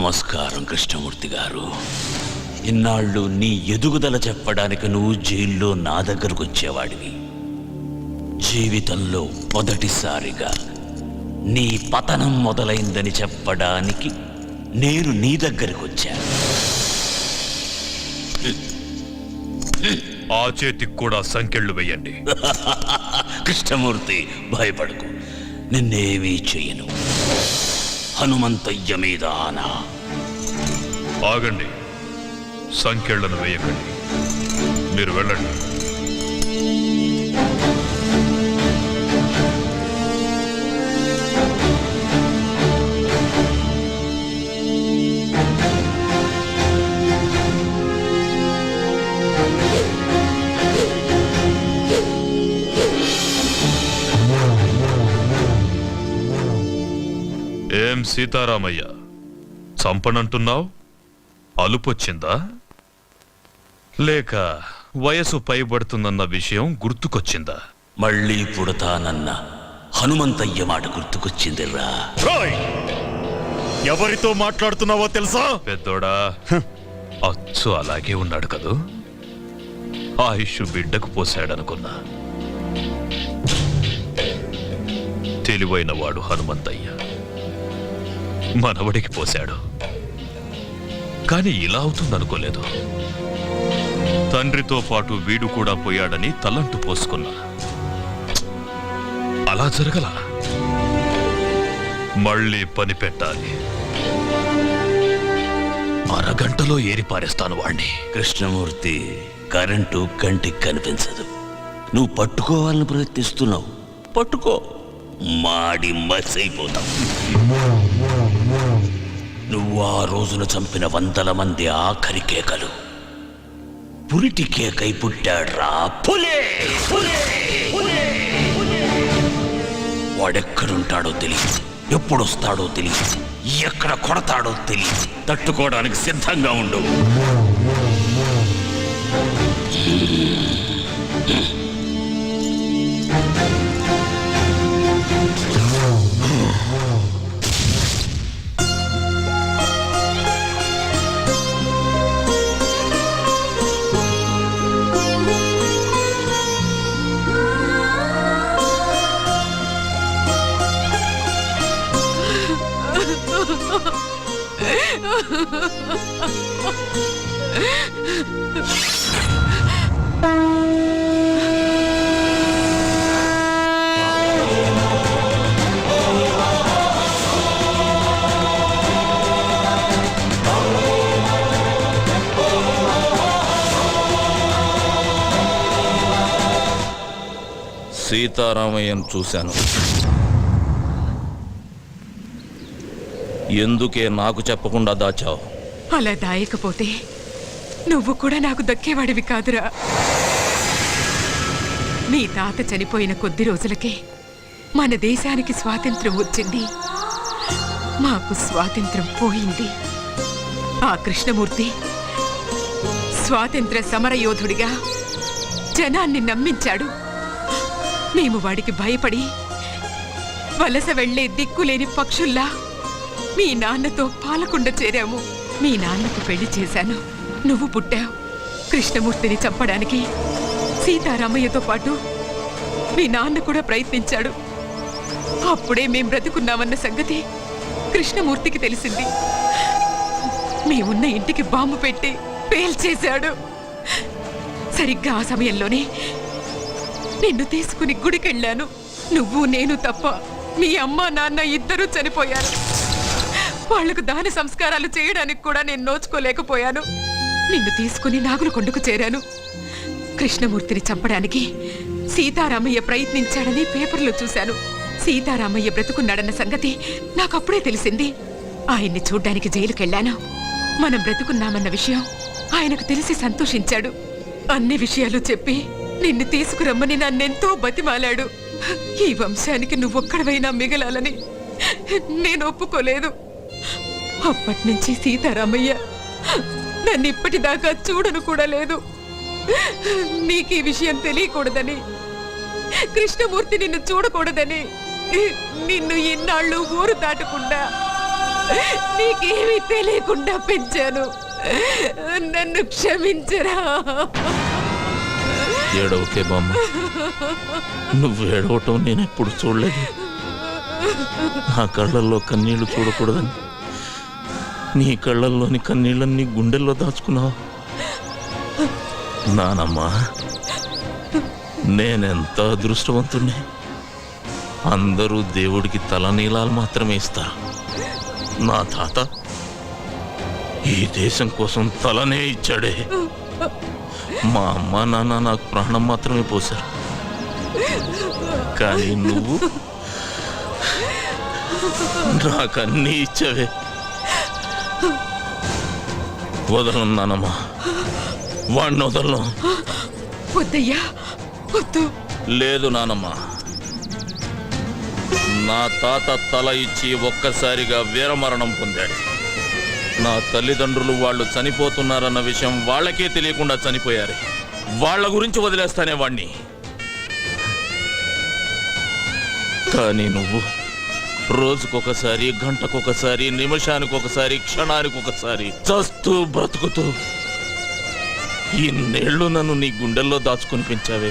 నమస్కారం కృష్ణమూర్తి గారు. ఇన్నాళ్ళు నీ ఎదుగుదల చెప్పడానికి నువ్వు జైల్లో నా దగ్గరకు వచ్చేవాడివి. జీవితంలో మొదటిసారిగా నీ పతనం మొదలైందని చెప్పడానికి నేను నీ దగ్గరకు వచ్చాను. ఆ చేతికి కూడా సంకెళ్ళు వేయండి. కృష్ణమూర్తి, భయపడకు, నిన్నేమీ చెయ్యను. హనుమంతయ్య మీద ఆనా. ఆగండి, సంకెళ్లను వేయకండి, మీరు వెళ్ళండి. ఏం సీతారామయ్య, చంపనంటున్నావు? అలుపొచ్చిందా? లేక వయసు పైబడుతుందన్న విషయం గుర్తుకొచ్చిందా? మళ్ళీ పుడతానన్న హనుమంతయ్య మాట గుర్తుకొచ్చిందిరా. ఎవరితో మాట్లాడుతున్నావో తెలుసా? పెద్దోడా, అచ్చు అలాగే ఉన్నాడు కదూ. ఆయుష్ బిడ్డకు పోశాడనుకున్నా. తెలివైన వాడు హనుమంతయ్య మనవడికి పోశాడు. కాని ఇలా అవుతుందనుకోలేదు. తండ్రితో పాటు వీడు కూడా పోయాడని తలంటు పోసుకున్నా. అలా జరగల. మళ్ళీ పని పెట్టాలి. అరగంటలో ఏరిపారేస్తాను వాణ్ణి. కృష్ణమూర్తి, కరెంటు కంటికి కనిపించదు. నువ్వు పట్టుకోవాలని ప్రయత్నిస్తున్నావు. పట్టుకో, మాడి మసైపోతావు. నువ్వు ఆ రోజున చంపిన 100 మంది ఆఖరి కేకలు పురిటి కేకై పుట్టాడ్రా. పులే వాడెక్కడుంటాడో తెలియదు, ఎప్పుడొస్తాడో తెలియదు, ఎక్కడ కొడతాడో తెలియదు. తట్టుకోవడానికి సిద్ధంగా ఉండు. సీతారామయ్యను చూశాను. ఎందుకే నాకు చెప్పకుండా దాచావు? అలా దాయకపోతే నువ్వు కూడా నాకు దక్కేవాడివి కాదురా. మీ తాత చనిపోయిన కొద్ది రోజులకే మన దేశానికి స్వాతంత్రం వచ్చింది. మాకు స్వాతంత్రం పోయింది. ఆ కృష్ణమూర్తి స్వాతంత్ర సమరయోధుడిగా జనాన్ని నమ్మించాడు. మేము వాడికి భయపడి వలస వెళ్లే దిక్కులేని పక్షుల్లా మీ నాన్నతో పాలకుండ చేరాము. మీ నాన్నకు పెళ్లి చేశాను. నువ్వు పుట్టావు. కృష్ణమూర్తిని చంపడానికి సీతారామయ్యతో పాటు మీ నాన్న కూడా ప్రయత్నించాడు. అప్పుడే మేం బ్రతుకున్నామన్న సంగతి కృష్ణమూర్తికి తెలిసింది. మేమున్న ఇంటికి బాంబు పెట్టి పేల్చేశాడు. సరిగ్గా ఆ సమయంలోనే నిన్ను తీసుకుని గుడికెళ్ళాను. నువ్వు నేను తప్ప మీ అమ్మ నాన్న ఇద్దరూ చనిపోయారు. వాళ్లకు దాన సంస్కారాలు చేయడానికి కూడా నేను నోచుకోలేకపోయాను. నిన్ను తీసుకుని నాగులకొండకు చేరాను. కృష్ణమూర్తిని చంపడానికి సీతారామయ్య ప్రయత్నించాడని పేపర్లో చూశాను. సీతారామయ్య బ్రతుకున్నాడన్న సంగతి నాకప్పుడే తెలిసింది. ఆయన్ని చూడ్డానికి జైలుకెళ్ళాను. మనం బ్రతుకున్నామన్న విషయం ఆయనకు తెలిసి సంతోషించాడు. అన్ని విషయాలు చెప్పి నిన్ను తీసుకురమ్మని నన్నెంతో బతిమాలాడు. ఈ వంశానికి నువ్వొక్కడవైనా మిగలాలని నేను ఒప్పుకోలేదు. అప్పటినుంచి సీతారామయ్య నన్ను ఇప్పటిదాకా చూడను కూడా లేదు. నీకు ఈ విషయం తెలియకూడదని, కృష్ణమూర్తి నిన్ను చూడకూడదని నిన్ను ఇన్నాళ్ళు ఊరు దాటకుండా నీకేమీ తెలియకుండా పెంచాను. నన్ను క్షమించరా. ఏడవకే బామ్మ, నువ్వు ఏడవటం నేను ఎప్పుడు చూడలేదు. నా కళ్ళల్లో కన్నీళ్లు చూడకూడదని నీ కళ్ళల్లోని కన్నీళ్ళని గుండెల్లో దాచుకున్నావు. నానమ్మా, నేనెంత అదృష్టవంతుణ్ణి. అందరూ దేవుడికి తలనీలాలు మాత్రమే ఇస్తారు. నా తాత ఈ దేశం కోసం తలనే ఇచ్చాడే. మా అమ్మ నాన్న నాకు ప్రాణం మాత్రమే పోశారు. కానీ నువ్వు నాకన్నీ ఇచ్చావే. వదలను నానమ్మా, వాడిని వదలను. వద్దయ్యా, వద్దు. లేదు నానమ్మా, నా తాత తల ఇచ్చి ఒక్కసారిగా వీరమరణం పొందాడు. నా తల్లిదండ్రులు వాళ్ళు చనిపోతున్నారన్న విషయం వాళ్ళకే తెలియకుండా చనిపోయారు. వాళ్ళ గురించి వదిలేస్తానే వాణ్ణి. కానీ నువ్వు రోజుకొకసారి, గంటకొకసారి, నిమిషానికొకసారి, క్షణానికొకసారి చస్తూ బ్రతుకుతూ ఇన్నేళ్లు నన్ను నీ గుండెల్లో దాచుకుని పెంచావే.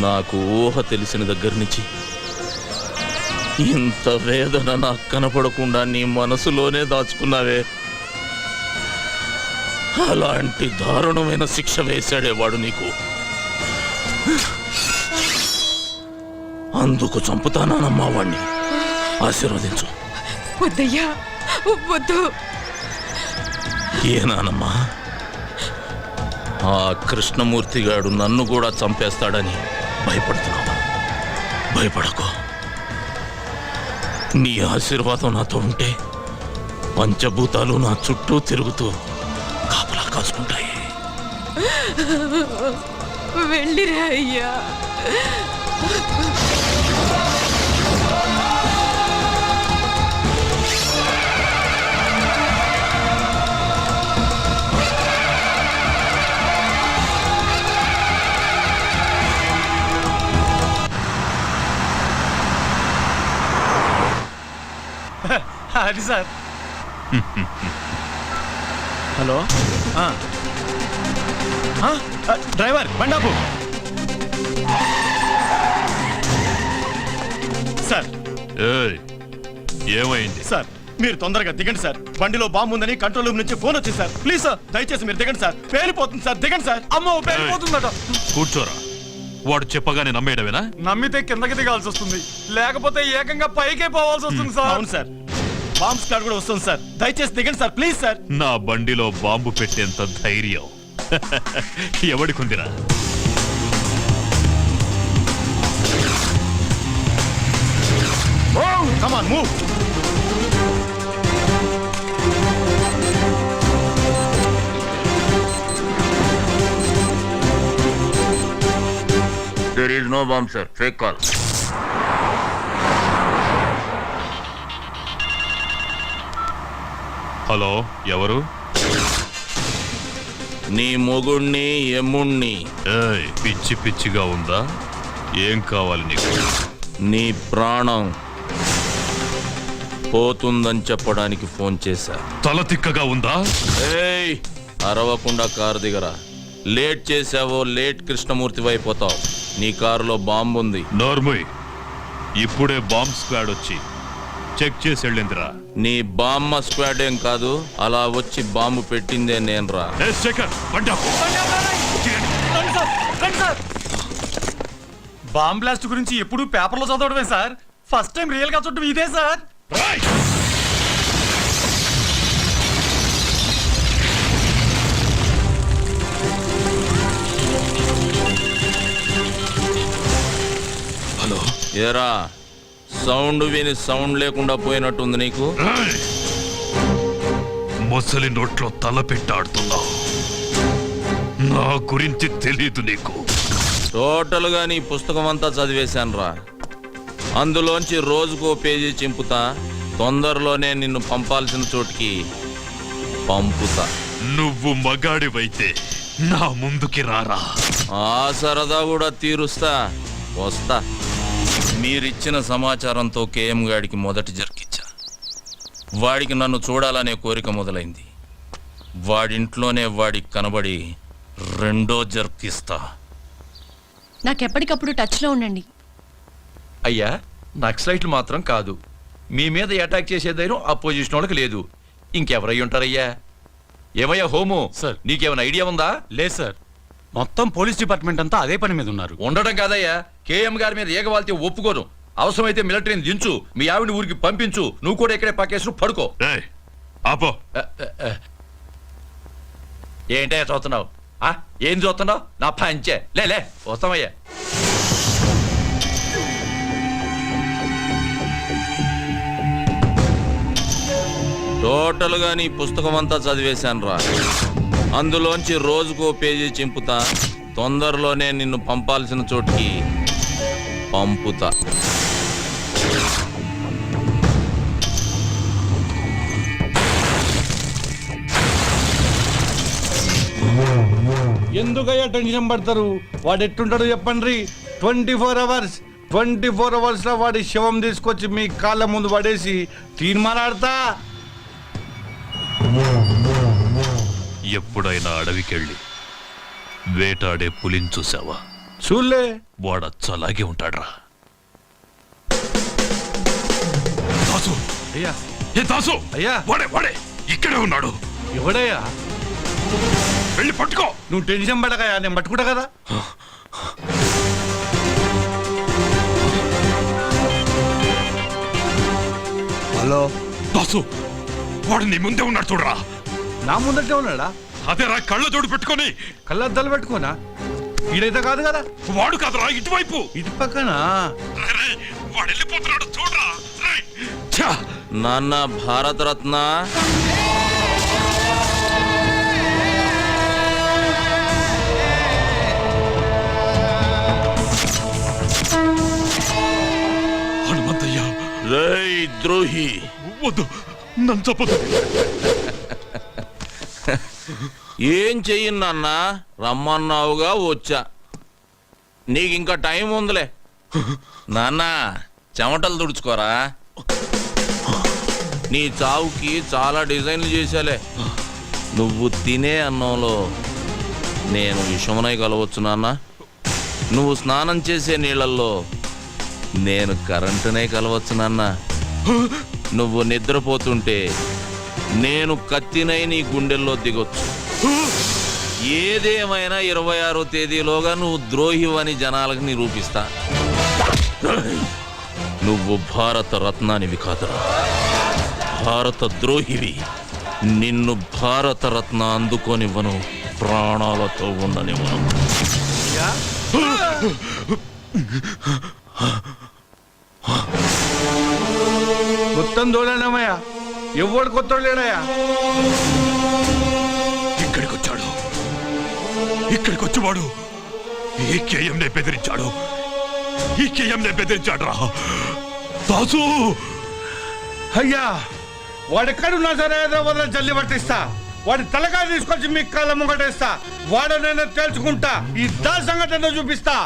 నాకు ఊహ తెలిసిన దగ్గర నుంచి ఇంత వేదన నాకు కనపడకుండా నీ మనసులోనే దాచుకున్నావే. అలాంటి దారుణమైన శిక్ష వేశాడేవాడు నీకు. అందుకు చంపుతానమ్మా వాణ్ణి. ఆశీర్వదించు. వద్దయ్యా, వద్దు. ఏనానమ్మా, ఆ కృష్ణమూర్తిగాడు నన్ను కూడా చంపేస్తాడని భయపడుతున్నావా? భయపడకు. నీ ఆశీర్వాదం నాతో ఉంటే పంచభూతాలు నా చుట్టూ తిరుగుతూ కాపలా కాసుకుంటాయి. వెళ్ళిరా అయ్యా. అది సార్. హలో, డ్రైవర్ బండాపు సార్. ఏమైంది సార్, మీరు తొందరగా దిగండి సార్. బండిలో బాంబు ఉందని కంట్రోల్ రూమ్ నుంచి ఫోన్ వచ్చింది సార్. ప్లీజ్ సార్, దయచేసి మీరు దిగండి సార్. పేలిపోతుంది సార్, దిగండి సార్. అమ్మో, పేలిపోతుందట. కూర్చోరా. వాడు చెప్పగానే నమ్మేయడమేనా? నమ్మితే కిందకి దిగాల్సి వస్తుంది, లేకపోతే ఏకంగా పైకే పోవాల్సి వస్తుంది సార్. అవును సార్, బాంబ్ స్క్వాడ్ కూడా వస్తుంది సార్. దయచేసి దిగండి సార్, ప్లీజ్ సార్. నా బండిలో బాంబు పెట్టేంత ధైర్యం ఎవడికుందిరా? Come on, move. There is no bomb, sir. Fake call. Hello, ఎవరు? నీ మొగుణ్ణి, ఎమ్ముణ్ణి. పిచ్చి పిచ్చిగా ఉందా? ఏం కావాలి నీకు? నీ ప్రాణం పోతుందని చెప్పడానికి ఫోన్ చేశా. తల తిక్కగా ఉందా? ఏయ్, అరవకుండా కారు దిగరా. లేట్ చేసావో లేట్ కృష్ణమూర్తి అయిపోతావు. నీ కారులో బాంబు ఉంది. నోర్ముయ్, ఇప్పుడే బాంబ్ స్క్వాడ్ వచ్చి చెక్ చేసి వెళ్ళిందిరా. నీ బామ్మ స్క్వాడ్ ఏం కాదు, అలా వచ్చి బాంబు పెట్టిందే నేనురా. బాంబ్ బ్లాస్ట్ గురించి ఎప్పుడు పేపర్లో చదవడమే సార్. ఫస్ట్ టైం రియల్ గా చూడడం ఇదే సార్. హలో, ఏరా, సౌండ్ విని సౌండ్ లేకుండా పోయినట్టుంది నీకు. ముసలి నోట్లో తల పెట్టాడుతున్నావు. నా గురించి తెలీదు నీకు. టోటల్ గా నీ పుస్తకం అంతా చదివేశానురా. అందులోంచి రోజుకో పేజీ చింపుతా. తొందరలోనే నిన్ను పంపాల్సిన చోటికి పంపుతా. నువ్వు మగాడివైతే నా ముందుకి రారా. ఆ సరదా కూడా తీరుస్తా. వస్తా. మీరిచ్చిన సమాచారంతో కేఎం గాడికి మొదటి జరికిచ్చా. వాడికి నన్ను చూడాలనే కోరిక మొదలైంది. వాడింట్లోనే వాడికి కనబడి రెండో జర్కిస్తా. నాకెప్పటికప్పుడు టచ్లో ఉండండి. అయ్యా నక్సలైట్లు మాత్రం కాదు, మీ మీద అటాక్ చేసే ధైర్యం అపోజిషన్ వాళ్ళకి లేదు. ఇంకెవరై ఉంటారయ్యా? ఏమయ్యా హోము, సార్. నీకేమైనా ఐడియా ఉందా? లేదు సార్, మొత్తం పోలీస్ డిపార్ట్మెంట్ అంతా అదే పని మీద ఉన్నారు. ఉండడం కాదయ్యా, కేఎం గారి మీద ఏగవాల్తే ఒప్పుకోను. అవసరమైతే మిలిటరీని దించు, మీ ఆవిడ ఊరికి పంపించు, నువ్వు కూడా ఇక్కడే పక్కేసు పడుకో. ఏయ్, ఆపో. ఏంటయ్యా చూస్తున్నావు? ఏం చూస్తున్నావు? నా పంచే లే వస్తామయ్యా. టోటల్గా నీ పుస్తకం అంతా చదివేశాను రా. అందులోంచి రోజుకో పేజీ చింపుతా. తొందరలోనే నిన్ను పంపాల్సిన చోటికి పంపుతా. ఎందుకయ్యా టెన్షన్ పడతారు? వాడు ఎట్టుంటాడో చెప్పండి. 24 అవర్స్ లో వాడి శవం తీసుకొచ్చి మీ కాళ్ళ ముందు పడేసి తీర్మానాడతా. ఎప్పుడైనా అడవికెళ్ళి వేటాడే పులిని చూసావా? చూలే. వాడచ్చలాగే ఉంటాడ్రా. దాసు, అయ్యా ఏ దాసు, అయ్యా. వాడే ఇక్కడే ఉన్నాడు. ఎవడయ్యా? వెళ్ళి పట్టుకో. నువ్వు టెన్షన్ పడకయ్యా, నేను పట్టుకుంటా కదా. హలో దాసు, వాడు నీ ముందే ఉన్నాడు చూడరా. నా ముందటే ఉన్నాడా? అదేరా, కళ్ళ జోడు పెట్టుకొని. కళ్ళద్దాలు పెట్టుకోనా? ఈడైతే కాదు కదా. వాడు కాదురా, ఇటువైపు. ఇటు పక్కన. వాడు వెళ్ళిపోతున్నాడు చూడరా. నాన్న భారతరత్న, హనుమంతయ్య. రేయ్ ద్రోహి, వద్దు, నన్ను చెప్పదు. ఏం చెయ్యి నాన్న? రమ్మన్నావుగా వచ్చా. నీకు ఇంకా టైం ఉందిలే. నాన్న చెమటలు తుడుచుకోరా. నీ చావుకి చాలా డిజైన్లు చేశాలే. నువ్వు తినే అన్నంలో నేను విషమునై కలవచ్చు నాన్న. నువ్వు స్నానం చేసే నీళ్ళల్లో నేను కరెంటునే కలవచ్చు నాన్న. నువ్వు నిద్రపోతుంటే నేను కత్తినై నీ గుండెల్లో దిగొచ్చు. ఏదేమైనా 26వ తేదీలోగా నువ్వు ద్రోహివని జనాలకు నిరూపిస్తా. నువ్వు భారత రత్నానివి కాదురా, భారత ద్రోహివి. నిన్ను భారత రత్న అందుకోనివ్వను, ప్రాణాలతో ఉండనివ్వను. మొత్తం దోళనమయ్యా, ఎవడు కొత్త లేడయ్యా. ఇక్కడికి వచ్చి వాడు ఈ కేఎంనే బెదిరించాడు. రా దాసు. అయ్యా, వాడెక్కడున్నా సరే హైదరాబాద్ జల్లి పట్టిస్తా. వాడి తలకాయ తీసుకొచ్చి మీ కాళ్ళ ముంగటేస్తా. వాడు నేను తేల్చుకుంటా. ఈ దాని సంగతి చూపిస్తా.